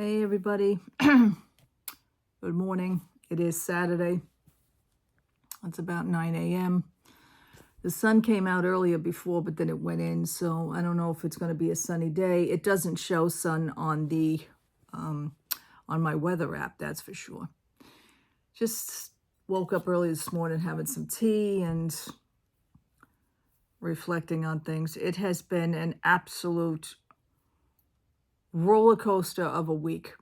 Hey everybody, good morning. It is Saturday. It's about 9 a.m. The sun came out earlier before, but then it went in, so I don't know if it's going to be a sunny day. It doesn't show sun on the on my weather app, that's for sure. Just woke up early this morning having some tea and reflecting on things. It has been an absolute roller coaster of a week.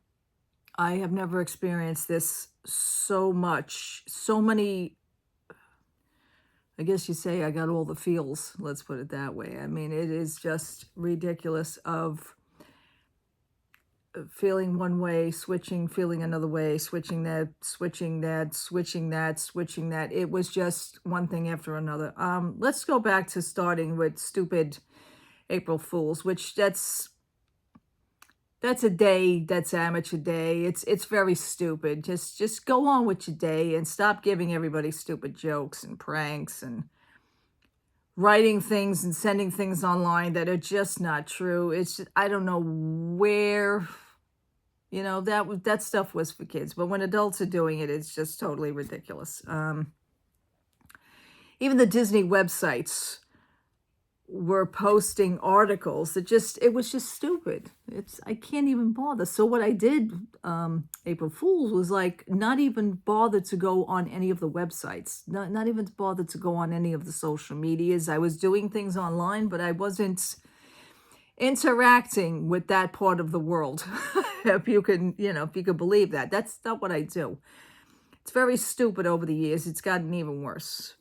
I have never experienced this so much, so many, I guess you say I got all the feels, let's put it that way. I mean, it is just ridiculous of feeling one way, switching, feeling another way, switching that, switching that, switching that, switching that. It was just one thing after another. Let's go back to starting with stupid April Fools, which that's a day, that's amateur day. It's very stupid. Just go on with your day and stop giving everybody stupid jokes and pranks and writing things and sending things online that are just not true. It's just, I don't know where, that stuff was for kids, but when adults are doing it, it's just totally ridiculous. Even the Disney websites were posting articles that it was just stupid. I can't even bother. So what I did, April Fools, was like not even bother to go on any of the websites, not even bother to go on any of the social medias. I was doing things online, but I wasn't interacting with that part of the world. if you can believe that. That's not what I do. It's very stupid over the years. It's gotten even worse.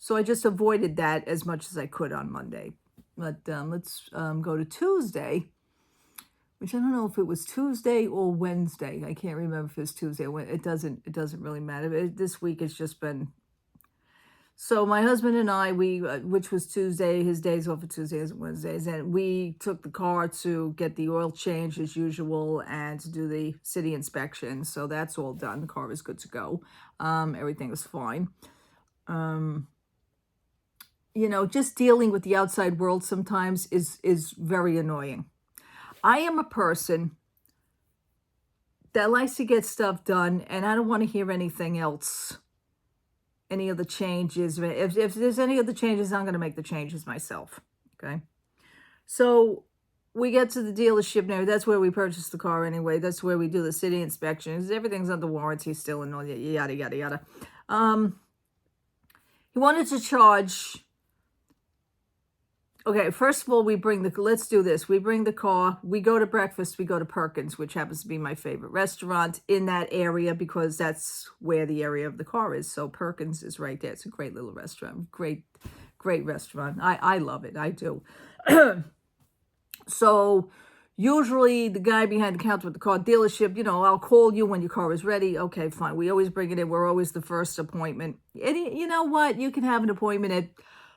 So I just avoided that as much as I could on Monday. But let's go to Tuesday, which I don't know if it was Tuesday or Wednesday. I can't remember if it's Tuesday. It doesn't really matter. This week it's just been. So my husband and I, which was Tuesday, his days off for Tuesdays and Wednesdays, and we took the car to get the oil change as usual and to do the city inspection. So that's all done. The car is good to go. Everything was fine. Just dealing with the outside world sometimes is very annoying. I am a person that likes to get stuff done, and I don't want to hear anything else, any of the changes. If there's any of the changes, I'm going to make the changes myself, okay? So we get to the dealership now. That's where we purchased the car anyway. That's where we do the city inspections. Everything's under warranty still and all that, yada, yada, yada. He wanted to charge... Okay, first of all, let's do this. We bring the car, we go to breakfast, we go to Perkins, which happens to be my favorite restaurant in that area because that's where the area of the car is. So Perkins is right there. It's a great little restaurant. Great restaurant. I love it. I do. So usually the guy behind the counter at the car dealership, I'll call you when your car is ready. Okay, fine. We always bring it in. We're always the first appointment. And you know what? You can have an appointment at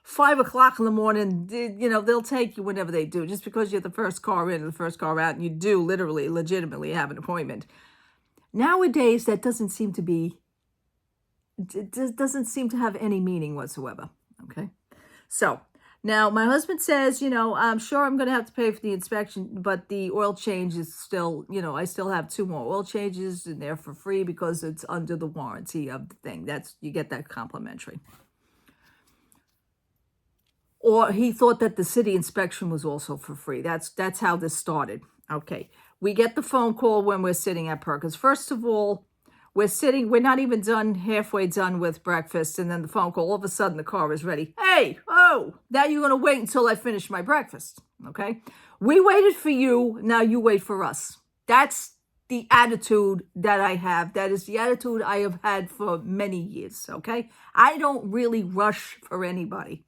5 o'clock in the morning. They'll take you whenever they do. Just because you're the first car in and the first car out, and you do literally, legitimately have an appointment. Nowadays, that doesn't seem to have any meaning whatsoever. Okay, so now my husband says, I'm sure I'm going to have to pay for the inspection, but the oil change is still, I still have 2 more oil changes, and they're for free because it's under the warranty of the thing. You get that complimentary. Or he thought that the city inspection was also for free. That's how this started. Okay. We get the phone call when we're sitting at Perkins. First of all, we're not even halfway done with breakfast, and then the phone call, all of a sudden the car is ready. Hey, now you're going to wait until I finish my breakfast. Okay. We waited for you. Now you wait for us. That's the attitude that I have. That is the attitude I have had for many years. Okay. I don't really rush for anybody.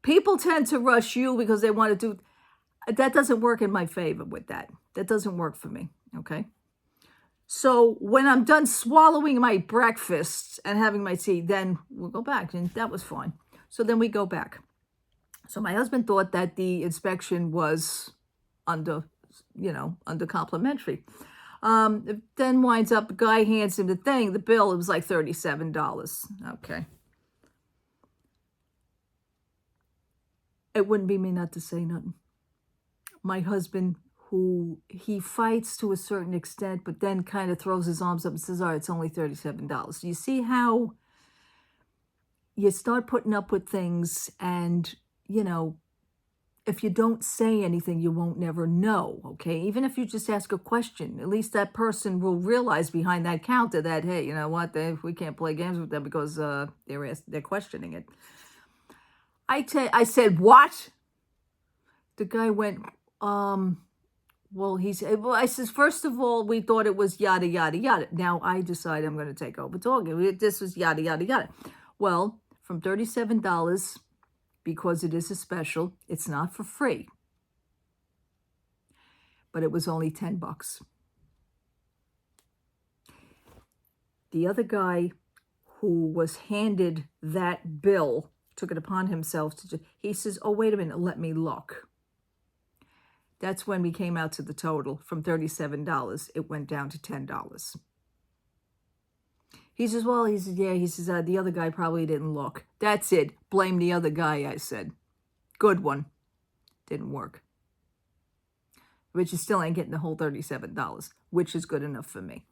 People tend to rush you because they want to do... That doesn't work in my favor with that. That doesn't work for me, okay? So when I'm done swallowing my breakfast and having my tea, then we'll go back. And that was fine. So then we go back. So my husband thought that the inspection was under complimentary. Then winds up, the guy hands him the bill. It was like $37. Okay. It wouldn't be me not to say nothing. My husband who he fights to a certain extent, but then kind of throws his arms up and says, all right, it's only $37. You see how you start putting up with things, and, you know, if you don't say anything, you won't never know, okay? Even if you just ask a question, at least that person will realize behind that counter that, hey, you know what, we can't play games with them because they're questioning it. I said, what? The guy went, well, I says, first of all, we thought it was yada, yada, yada. Now I decide I'm going to take over talking. This was yada, yada, yada. Well, from $37, because it is a special, it's not for free. But it was only $10. The other guy who was handed that bill took it upon himself he says, oh, wait a minute, let me look. That's when we came out to the total. From $37, it went down to $10. He says, well, the other guy probably didn't look. That's it. Blame the other guy, I said. Good one. Didn't work. But you still ain't getting the whole $37, which is good enough for me.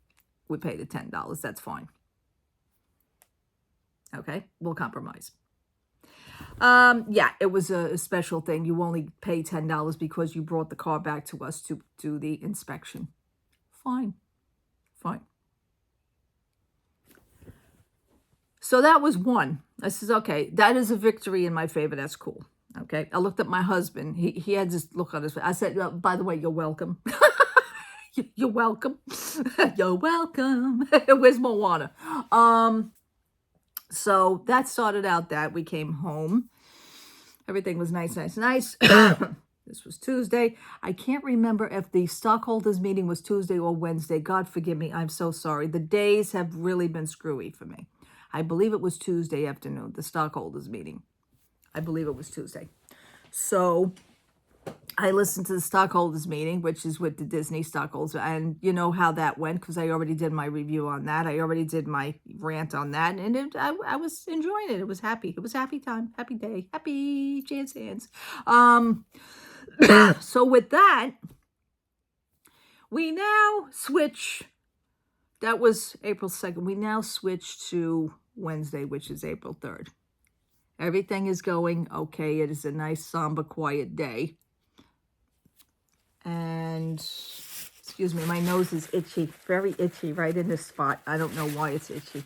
We pay the $10. That's fine. Okay? We'll compromise. Yeah, it was a special thing. You only pay $10 because you brought the car back to us to do the inspection. Fine. So that was one. I says, okay, that is a victory in my favor. That's cool. Okay. I looked at my husband. He had this look on his face. I said, by the way, you're welcome. You're welcome. You're welcome. Where's Moana? So that started out that we came home. Everything was nice. This was Tuesday. I can't remember if the stockholders meeting was Tuesday or Wednesday. God forgive me. I'm so sorry. The days have really been screwy for me. I believe it was Tuesday afternoon, the stockholders meeting. I believe it was Tuesday. So I listened to the stockholders meeting, which is with the Disney stockholders, and you know how that went because I already did my review on that. I already did my rant on that, and I was enjoying it. It was happy. It was happy time, happy day, happy jazz hands. So with that, we now switch. That was April 2nd. We now switch to Wednesday, which is April 3rd. Everything is going okay. It is a nice, somber, quiet day. And, excuse me, my nose is itchy. Very itchy right in this spot. I don't know why it's itchy.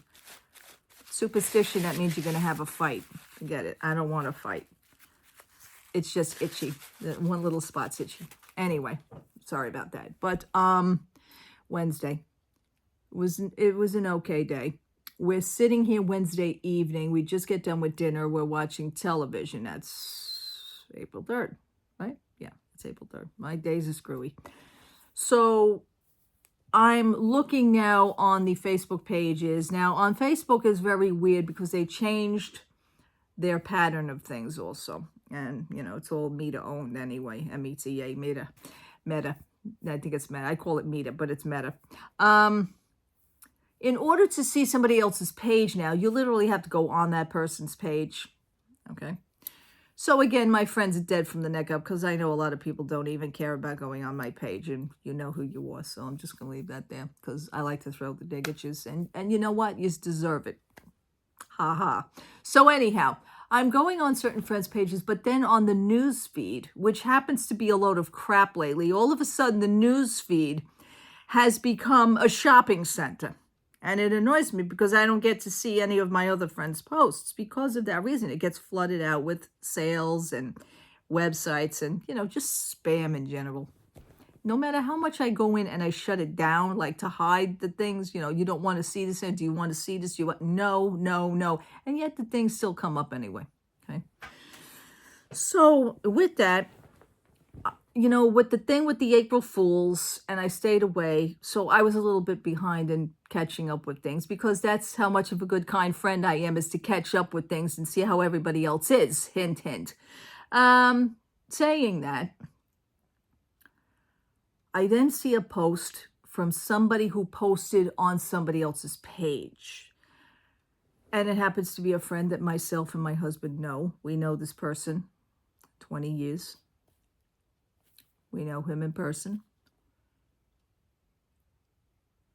Superstition, that means you're going to have a fight. Forget it. I don't want to fight. It's just itchy. One little spot's itchy. Anyway, sorry about that. But Wednesday. It was an okay day. We're sitting here Wednesday evening. We just get done with dinner. We're watching television. That's April 3rd, right? Yeah, it's April 3rd. My days are screwy. So I'm looking now on the Facebook pages. Now on Facebook is very weird because they changed their pattern of things also. And, you know, it's all Meta owned anyway. M-E-T-A, Meta. I think it's Meta. I call it Meta, but it's Meta. In order to see somebody else's page now, you literally have to go on that person's page. Okay. So again, my friends are dead from the neck up because I know a lot of people don't even care about going on my page, and you know who you are. So I'm just going to leave that there because I like to throw the dig at you. And you know what? You deserve it. Ha ha. So anyhow, I'm going on certain friends' pages, but then on the news feed, which happens to be a load of crap lately, all of a sudden the news feed has become a shopping center. And it annoys me because I don't get to see any of my other friends' posts because of that reason. It gets flooded out with sales and websites and, you know, just spam in general. No matter how much I go in and I shut it down, like to hide the things, you know, you don't want to see this. Do you want to see this? No. And yet the things still come up anyway. Okay. So with that, you know, with the thing with the April Fools, and I stayed away, so I was a little bit behind in catching up with things because that's how much of a good, kind friend I am, is to catch up with things and see how everybody else is. Hint, hint. Saying that, I then see a post from somebody who posted on somebody else's page. And it happens to be a friend that myself and my husband know. We know this person 20 years. We know him in person.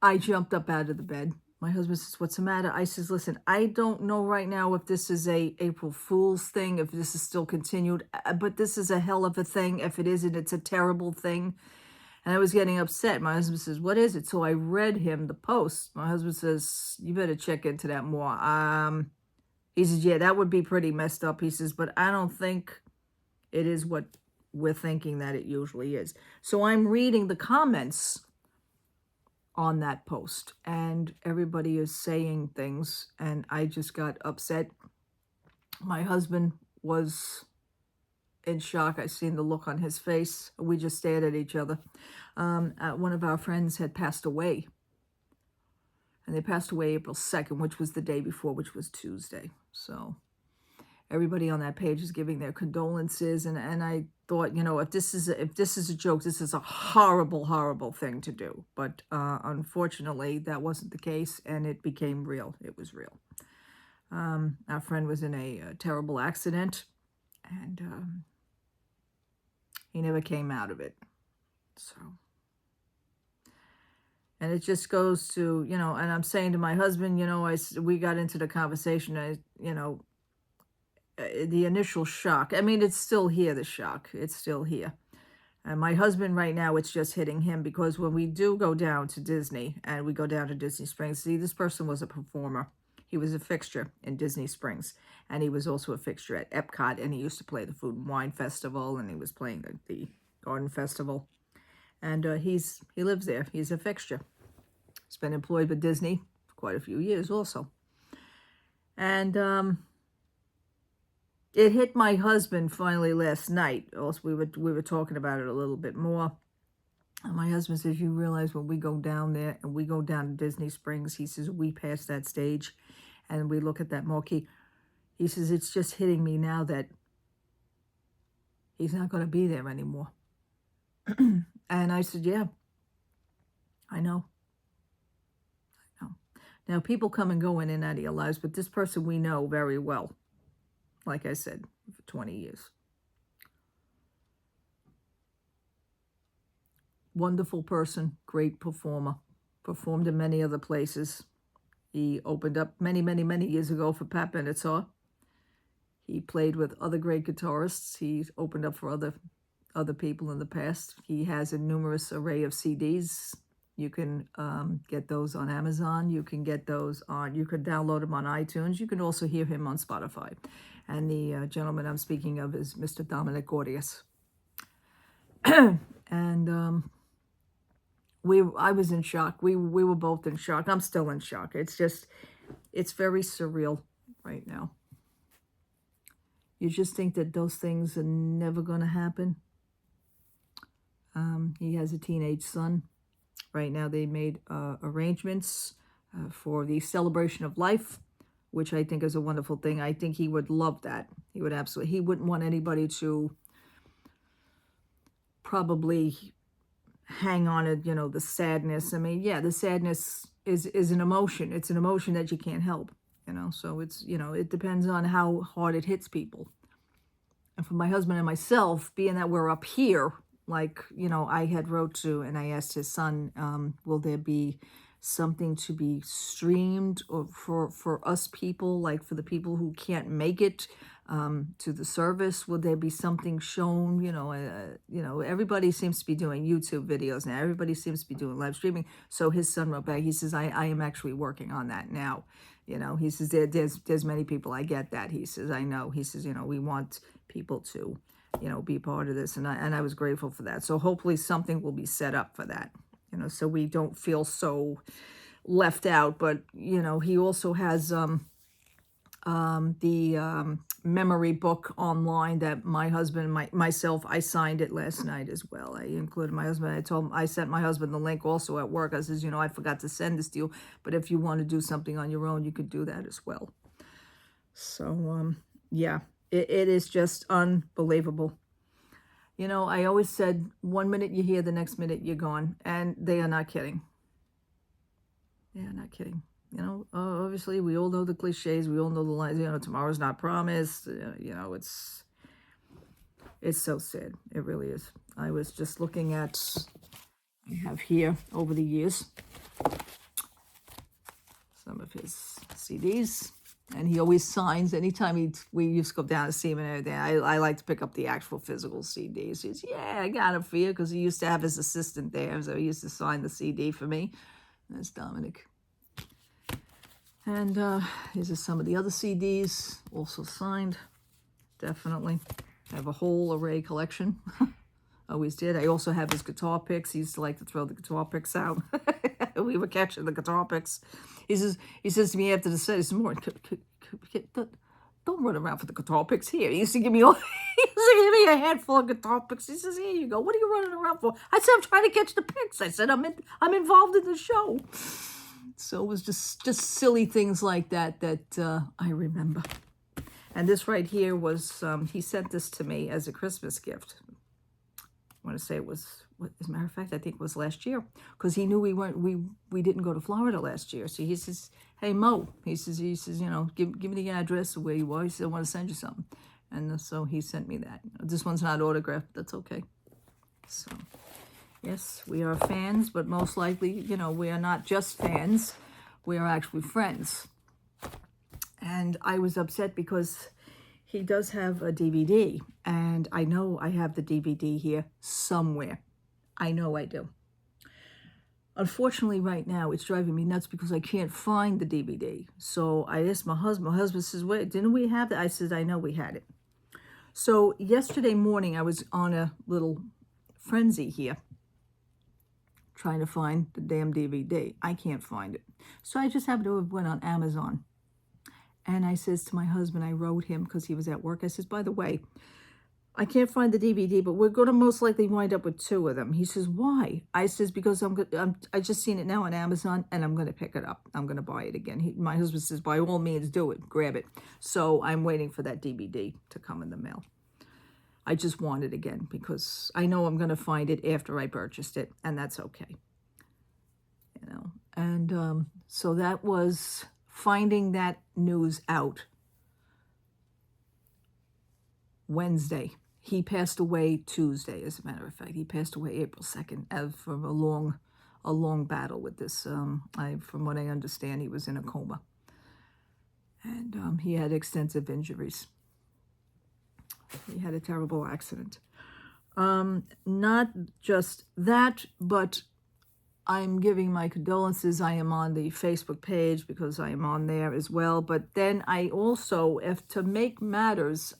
I jumped up out of the bed. My husband says, "What's the matter?" I says, "Listen, I don't know right now if this is a April Fool's thing, if this is still continued, but this is a hell of a thing. If it isn't, it's a terrible thing." And I was getting upset. My husband says, "What is it?" So I read him the post. My husband says, "You better check into that more." He says, "Yeah, that would be pretty messed up." He says, "But I don't think it is what we're thinking that it usually is." So I'm reading the comments on that post, and everybody is saying things, and I just got upset. My husband was in shock. I seen the look on his face. We just stared at each other. One of our friends had passed away, and they passed away April 2nd, which was the day before, which was Tuesday. So everybody on that page is giving their condolences, and I thought, if this is a joke, this is a horrible, horrible thing to do. But unfortunately, that wasn't the case, and it became real. It was real. Our friend was in a terrible accident, and he never came out of it. So, and it just goes to, and I'm saying to my husband, we got into the conversation, the initial shock. I mean, it's still here, the shock. It's still here. And my husband right now, it's just hitting him, because when we do go down to Disney, and we go down to Disney Springs, see, this person was a performer. He was a fixture in Disney Springs, and he was also a fixture at Epcot, and he used to play the Food and Wine Festival, and he was playing the Garden Festival. And he lives there. He's a fixture. He's been employed with Disney for quite a few years also. And it hit my husband finally last night. Also, we were talking about it a little bit more. And my husband says, "You realize when we go down there and we go down to Disney Springs," he says, "we pass that stage and we look at that marquee." He says, "It's just hitting me now that he's not going to be there anymore." And I said, "Yeah, I know. Now, people come and go in and out of your lives, but this person we know very well. Like I said, for 20 years. Wonderful person, great performer. Performed in many other places. He opened up many, many, many years ago for Pat Benatar. He played with other great guitarists. He's opened up for other people in the past. He has a numerous array of CDs. You can get those on Amazon. You can get those you could download them on iTunes. You can also hear him on Spotify. And the gentleman I'm speaking of is Mr. Dominic Gordius. And I was in shock. We were both in shock. I'm still in shock. It's very surreal right now. You just think that those things are never going to happen. He has a teenage son. Right now they made arrangements for the celebration of life, which I think is a wonderful thing. I think he would love that. He wouldn't want anybody to probably hang on it, the sadness. I mean, yeah, the sadness is an emotion. It's an emotion that you can't help, so it's, it depends on how hard it hits people. And for my husband and myself, being that we're up here, like, I had wrote to, and I asked his son, will there be something to be streamed or for us people, like for the people who can't make it to the service? Will there be something shown? Everybody seems to be doing YouTube videos now. Everybody seems to be doing live streaming. So his son wrote back. He says, I am actually working on that now. He says, there's many people. I get that. He says, I know. He says, we want people to, be part of this. And I was grateful for that. So hopefully something will be set up for that, so we don't feel so left out. But, he also has the memory book online that my husband, myself, I signed it last night as well. I included my husband. I sent my husband the link also at work. I says, I forgot to send this to you, but if you want to do something on your own, you could do that as well. So, yeah, it is just unbelievable. I always said, 1 minute you're here, the next minute you're gone. And they are not kidding. They are not kidding. Obviously we all know the cliches. We all know the lines, tomorrow's not promised. It's so sad. It really is. I was just looking at, I have here over the years, CDs, and he always signs anytime we used to go down to see him and everything. I like to pick up the actual physical CDs. He says, yeah, I got it for you, because he used to have his assistant there, so he used to sign the CD for me. That's Dominic. And these are some of the other CDs, also signed, definitely. I have a whole array collection. Always did. I also have his guitar picks. He used to like to throw the guitar picks out. We were catching the guitar picks. He says to me after the set, he says, "More, don't run around for the guitar picks here." He used to give me a handful of guitar picks. He says, "Here you go. What are you running around for?" I said, "I'm trying to catch the picks." I said, "I'm involved in the show." So it was just silly things like that I remember. And this right here was, he sent this to me as a Christmas gift. I want to say it was, as a matter of fact, I think it was last year, because he knew we didn't go to Florida last year. So he says, "Hey Mo," he says, you know, give me the address of where you are. He said, "I want to send you something," and so he sent me that. This one's not autographed. That's okay. So yes, we are fans, but most likely, you know, we are not just fans. We are actually friends. And I was upset because he does have a DVD, and I know I have the DVD here somewhere. I know I do. Unfortunately, right now, it's driving me nuts because I can't find the DVD. So I asked my husband. My husband says, "Wait, didn't we have that?" I said, "I know we had it." So yesterday morning, I was on a little frenzy here, trying to find the damn DVD. I can't find it. So I just happened to have went on Amazon. And I says to my husband, I wrote him because he was at work. I says, "By the way, I can't find the DVD, but we're going to most likely wind up with 2 of them." He says, "Why?" I says, "Because I just seen it now on Amazon, and I'm going to pick it up. I'm going to buy it again." My husband says, "By all means, do it. Grab it." So I'm waiting for that DVD to come in the mail. I just want it again because I know I'm going to find it after I purchased it, and that's okay. You know, and so that was finding that news out Wednesday. He passed away Tuesday, as a matter of fact. He passed away April 2nd from a long battle with this. From what I understand, he was in a coma. And he had extensive injuries. He had a terrible accident. Not just that, but I'm giving my condolences. I am on the Facebook page because I am on there as well. But then I also, if to make matters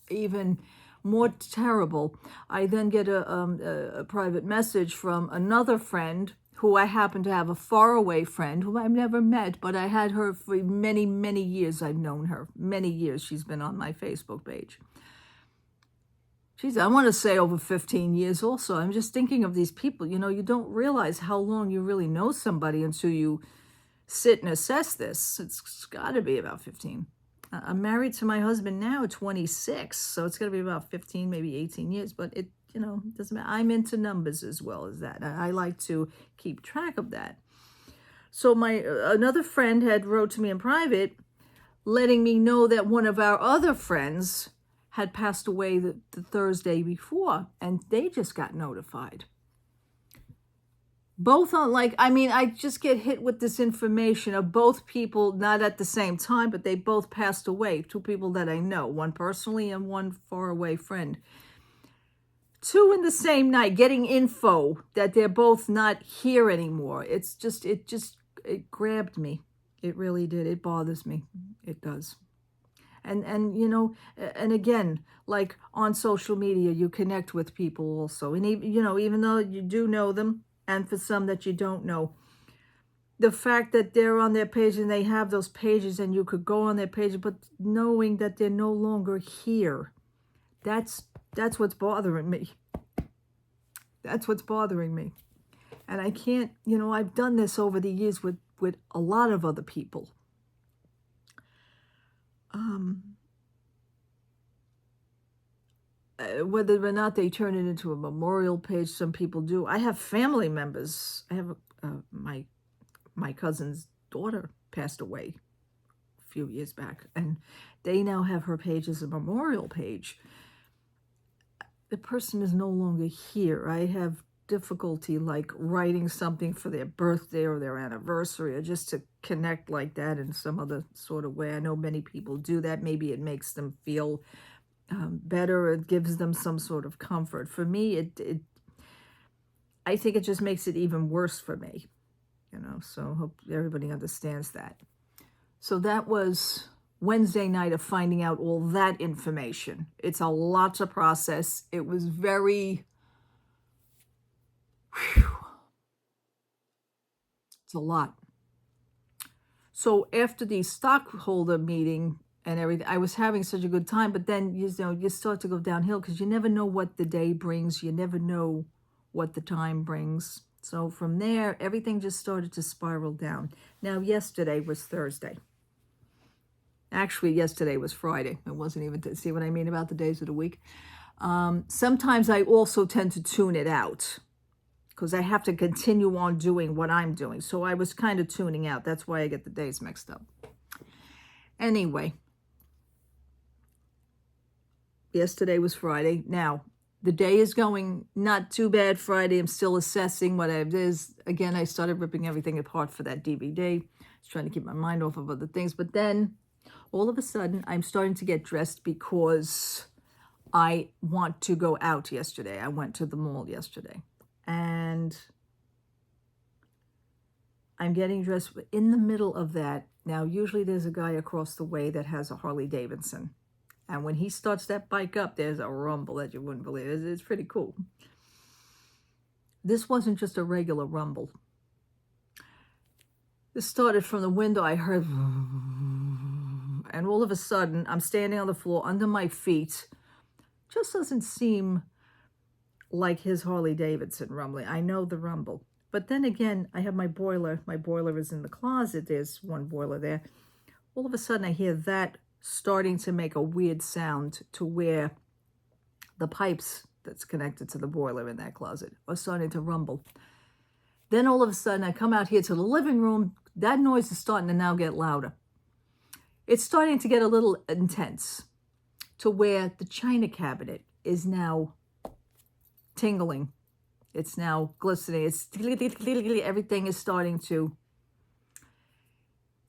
even more terrible, I then get a private message from another friend who I happen to have a faraway friend who I've never met, but I had her for many, many years. I've known her many years. She's been on my Facebook page. I want to say over 15 years also. I'm just thinking of these people. You know, you don't realize how long you really know somebody until you sit and assess this. It's got to be about 15. I'm married to my husband now, 26. So it's got to be about 15, maybe 18 years. But it, you know, doesn't matter. I'm into numbers as well as that. I like to keep track of that. So another friend had wrote to me in private, letting me know that one of our other friends had passed away the Thursday before, and they just got notified. Both on, I just get hit with this information of both people, not at the same time, but they both passed away. 2 people that I know, one personally and one faraway friend. 2 in the same night, getting info that they're both not here anymore. It grabbed me. It really did. It bothers me. It does. And you know, and again, like on social media, you connect with people also. And even though you do know them, and for some that you don't know, the fact that they're on their page and they have those pages and you could go on their page, but knowing that they're no longer here, that's what's bothering me. That's what's bothering me. And I can't, I've done this over the years with a lot of other people. Whether or not they turn it into a memorial page, some people do. I have family members. I have my cousin's daughter passed away a few years back, and they now have her page as a memorial page. The person is no longer here. I have difficulty like writing something for their birthday or their anniversary, or just to connect like that in some other sort of way. I know many people do that. Maybe it makes them feel better. It gives them some sort of comfort. For me, I think it just makes it even worse for me, so I hope everybody understands that. So that was Wednesday night of finding out all that information. It's a lot to process. It was very, it's a lot. So after the stockholder meeting and everything, I was having such a good time, but then, you start to go downhill because you never know what the day brings. You never know what the time brings. So from there, everything just started to spiral down. Now, yesterday was Thursday. Actually, yesterday was Friday. It wasn't even, see what I mean about the days of the week? Sometimes I also tend to tune it out because I have to continue on doing what I'm doing. So I was kind of tuning out. That's why I get the days mixed up. Anyway, yesterday was Friday. Now, the day is going not too bad Friday. I'm still assessing what it is. Again, I started ripping everything apart for that DVD. I was trying to keep my mind off of other things. But then, all of a sudden, I'm starting to get dressed because I want to go out yesterday. I went to the mall yesterday. And I'm getting dressed in the middle of that. Now, usually there's a guy across the way that has a Harley Davidson. And when he starts that bike up, there's a rumble that you wouldn't believe. It's pretty cool. This wasn't just a regular rumble. This started from the window. I heard, and all of a sudden, I'm standing on the floor under my feet. Just doesn't seem like his Harley Davidson rumbling. I know the rumble. But then again, I have my boiler. My boiler is in the closet. There's one boiler there. All of a sudden, I hear that starting to make a weird sound to where the pipes that's connected to the boiler in that closet are starting to rumble. Then all of a sudden, I come out here to the living room. That noise is starting to now get louder. It's starting to get a little intense to where the china cabinet is now tingling. It's now glistening. It's everything is starting to.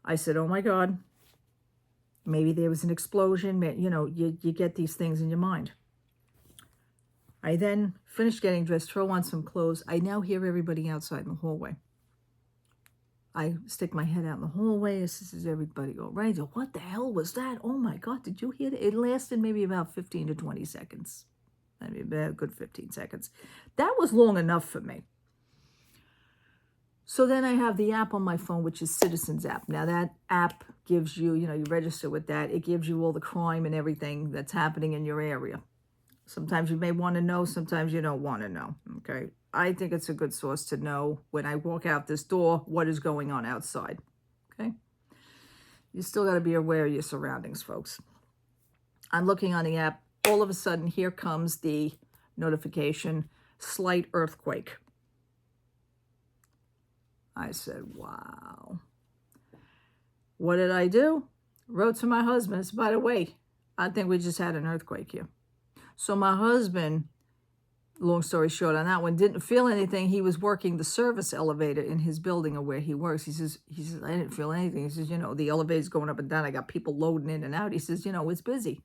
I said, oh my God, maybe there was an explosion. You get these things in your mind. I then finished getting dressed, throw on some clothes. I now hear everybody outside in the hallway. I stick my head out in the hallway. This is everybody go, right? What the hell was that? Oh my God, did you hear that? It lasted maybe about 15 to 20 seconds. I mean, a good 15 seconds. That was long enough for me. So then I have the app on my phone, which is Citizens app. Now that app gives you, you register with that. It gives you all the crime and everything that's happening in your area. Sometimes you may want to know, sometimes you don't want to know, okay? I think it's a good source to know when I walk out this door what is going on outside, okay? You still got to be aware of your surroundings, folks. I'm looking on the app. All of a sudden, here comes the notification, slight earthquake. I said, wow. What did I do? Wrote to my husband. It's, by the way, I think we just had an earthquake here. So my husband, long story short on that one, didn't feel anything. He was working the service elevator in his building or where he works. He says, I didn't feel anything. He says, the elevator's going up and down. I got people loading in and out. He says, it's busy.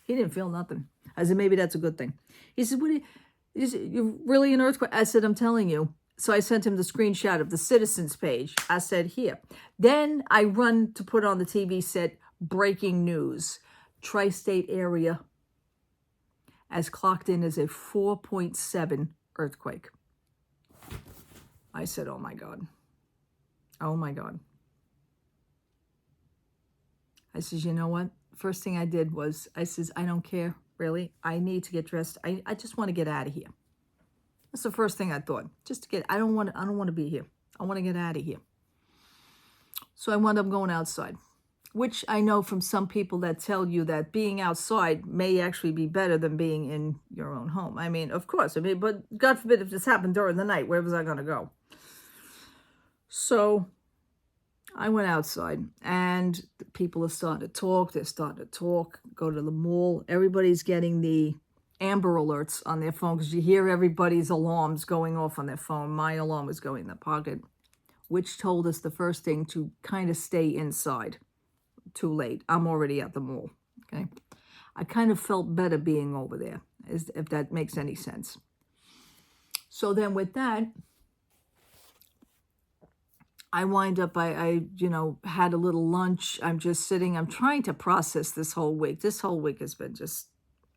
He didn't feel nothing. I said, maybe that's a good thing. He said, you really an earthquake? I said, I'm telling you. So I sent him the screenshot of the Citizens page. I said, here. Then I run to put on the TV set, breaking news. Tri-state area as clocked in as a 4.7 earthquake. I said, oh my God. Oh my God. I says, you know what? First thing I did was, I says, I don't care, really. I need to get dressed. I just want to get out of here. That's the first thing I thought. Just to get, I don't want to be here. I want to get out of here. So I wound up going outside, which I know from some people that tell you that being outside may actually be better than being in your own home. I mean, of course. But God forbid if this happened during the night, where was I going to go? So I went outside, and people are starting to talk. They're starting to talk, go to the mall. Everybody's getting the Amber Alerts on their phone because you hear everybody's alarms going off on their phone. My alarm was going in the pocket, which told us the first thing to kind of stay inside. Too late. I'm already at the mall. Okay. I kind of felt better being over there, if that makes any sense. So then with that, I wind up, I had a little lunch. I'm just sitting, I'm trying to process this whole week. This whole week has been just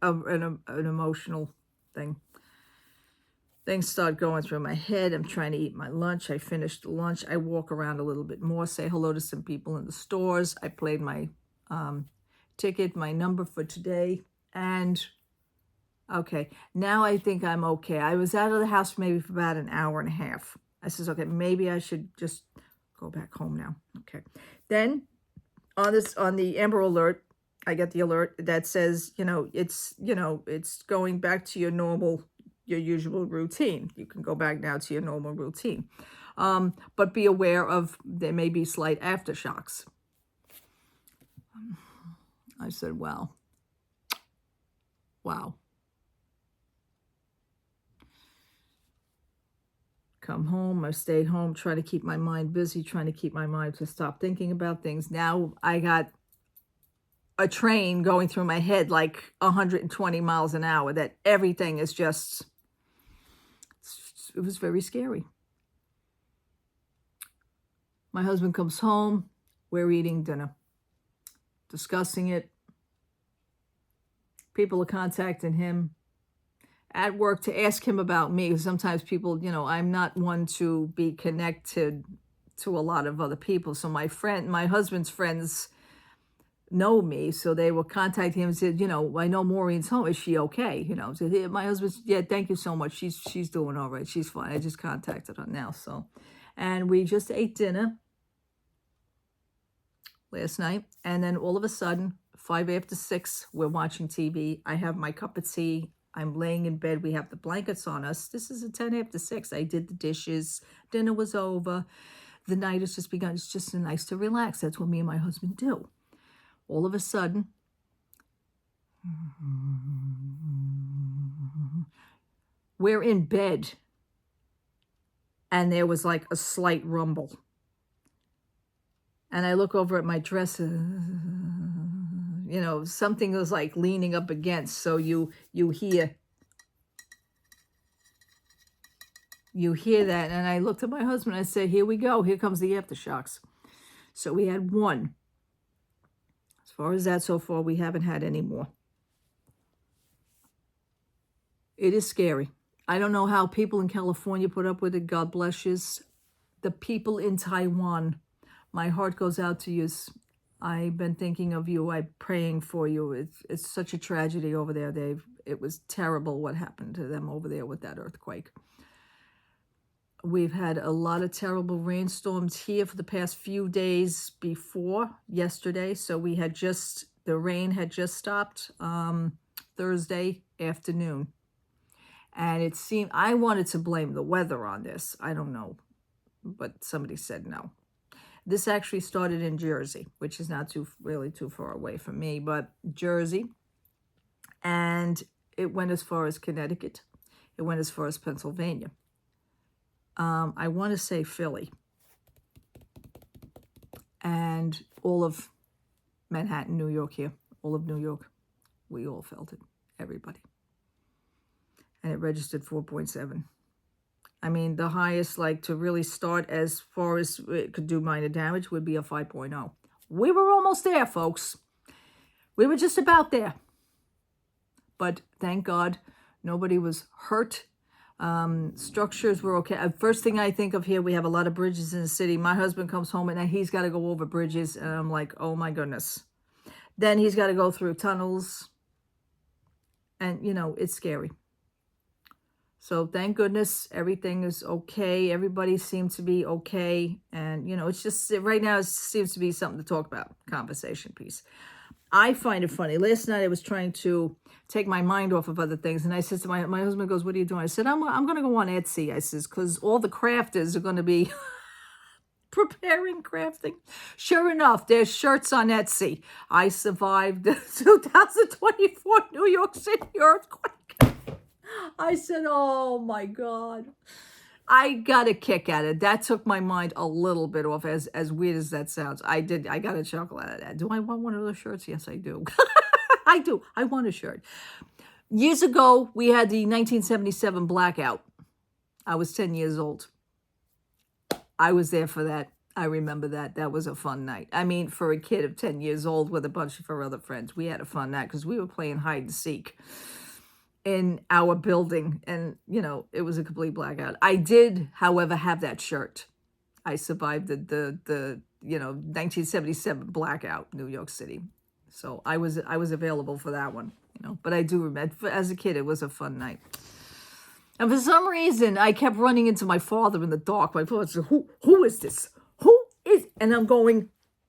an emotional thing. Things start going through my head. I'm trying to eat my lunch. I finished the lunch. I walk around a little bit more, say hello to some people in the stores. I played my ticket, my number for today. And okay, now I think I'm okay. I was out of the house maybe for about an hour and a half. I says, okay, maybe I should just go back home now. Okay. Then on the Amber Alert, I get the alert that says, it's going back to your usual routine. You can go back now to your normal routine. But be aware of, there may be slight aftershocks. I said, wow. Come home, I stayed home, trying to keep my mind busy, trying to keep my mind to stop thinking about things. Now I got a train going through my head like 120 miles an hour, that everything is just, it was very scary. My husband comes home, we're eating dinner, discussing it. People are contacting him at work to ask him about me, because sometimes people, I'm not one to be connected to a lot of other people. So my husband's friends know me, so they were contacting him and said, I know Maureen's home. Is she okay? Said, hey, my husband, yeah, thank you so much. She's doing all right. She's fine. I just contacted her now. So, and we just ate dinner last night, and then all of a sudden, 5 after 6, we're watching TV. I have my cup of tea. I'm laying in bed. We have the blankets on us. This is a 10 after 6. I did the dishes. Dinner was over. The night has just begun. It's just nice to relax. That's what me and my husband do. All of a sudden, we're in bed, and there was like a slight rumble. And I look over at my dress, something was like leaning up against. So you hear that. And I looked at my husband, I said, here we go. Here comes the aftershocks. So we had one. As far as that, so far, we haven't had any more. It is scary. I don't know how people in California put up with it. God bless you. The people in Taiwan, my heart goes out to you. I've been thinking of you. I'm praying for you. It's such a tragedy over there. It was terrible what happened to them over there with that earthquake. We've had a lot of terrible rainstorms here for the past few days before yesterday. So the rain had just stopped Thursday afternoon. And it seemed, I wanted to blame the weather on this. I don't know, but somebody said no. This actually started in Jersey, which is not really too far away from me, but Jersey. And it went as far as Connecticut. It went as far as Pennsylvania. I want to say Philly. And all of Manhattan, New York here. All of New York. We all felt it. Everybody. And it registered 4.7. I mean, the highest, to really start as far as it could do minor damage would be a 5.0. We were almost there, folks. We were just about there. But thank God, nobody was hurt. Structures were okay. First thing I think of here, we have a lot of bridges in the city. My husband comes home and he's got to go over bridges. And I'm like, oh my goodness. Then he's got to go through tunnels. And, it's scary. So thank goodness everything is okay. Everybody seems to be okay. And, it's just right now it seems to be something to talk about, conversation piece. I find it funny. Last night I was trying to take my mind off of other things. And I said to my husband goes, what are you doing? I said, I'm going to go on Etsy. I says, because all the crafters are going to be preparing crafting. Sure enough, there's shirts on Etsy. I survived the 2024 New York City earthquake. I said, oh my God. I got a kick at it. That took my mind a little bit off, as weird as that sounds. I got a chuckle out of that. Do I want one of those shirts? Yes, I do. I do. I want a shirt. Years ago, we had the 1977 blackout. I was 10 years old. I was there for that. I remember that. That was a fun night. I mean, for a kid of 10 years old with a bunch of our other friends, we had a fun night because we were playing hide and seek in our building, and it was a complete blackout. I did, however, have that shirt. I survived the 1977 blackout, New York City. So I was available for that one, but I do remember, as a kid, it was a fun night. And for some reason, I kept running into my father in the dark. My father said, who is this? Who is, and I'm going,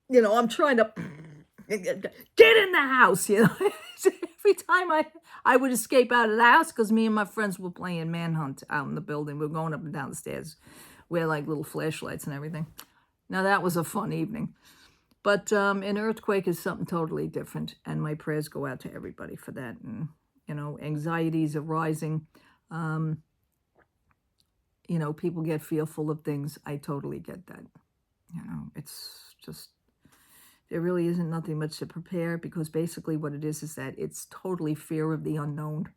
I'm trying to get in the house, Every time I would escape out of the house because me and my friends were playing Manhunt out in the building. We were going up and down the stairs. We had like little flashlights and everything. Now that was a fun evening. But an earthquake is something totally different. And my prayers go out to everybody for that. And, anxieties are rising. People get fearful of things. I totally get that. It's just, there really isn't nothing much to prepare, because basically what it is that it's totally fear of the unknown.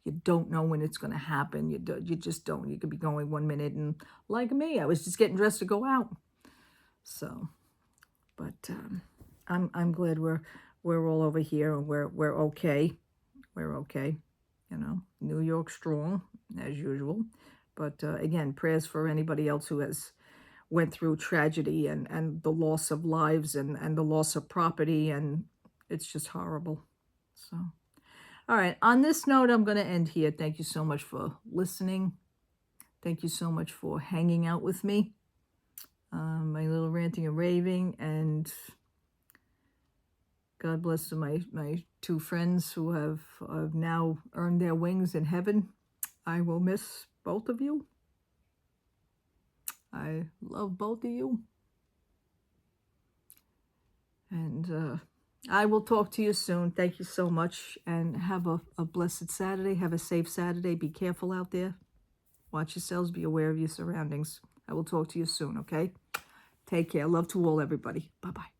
You don't know when it's going to happen. You just don't. You could be going 1 minute, and like me, I was just getting dressed to go out. So, but I'm glad we're all over here, and we're okay. We're okay. New York strong as usual. But again, prayers for anybody else who has went through tragedy and the loss of lives and the loss of property, and it's just horrible. So, all right, on this note, I'm going to end here. Thank you so much for listening. Thank you so much for hanging out with me. My little ranting and raving, and God bless my two friends who have now earned their wings in heaven. I will miss both of you. I love both of you. And I will talk to you soon. Thank you so much. And have a blessed Saturday. Have a safe Saturday. Be careful out there. Watch yourselves. Be aware of your surroundings. I will talk to you soon, okay? Take care. Love to all, everybody. Bye-bye.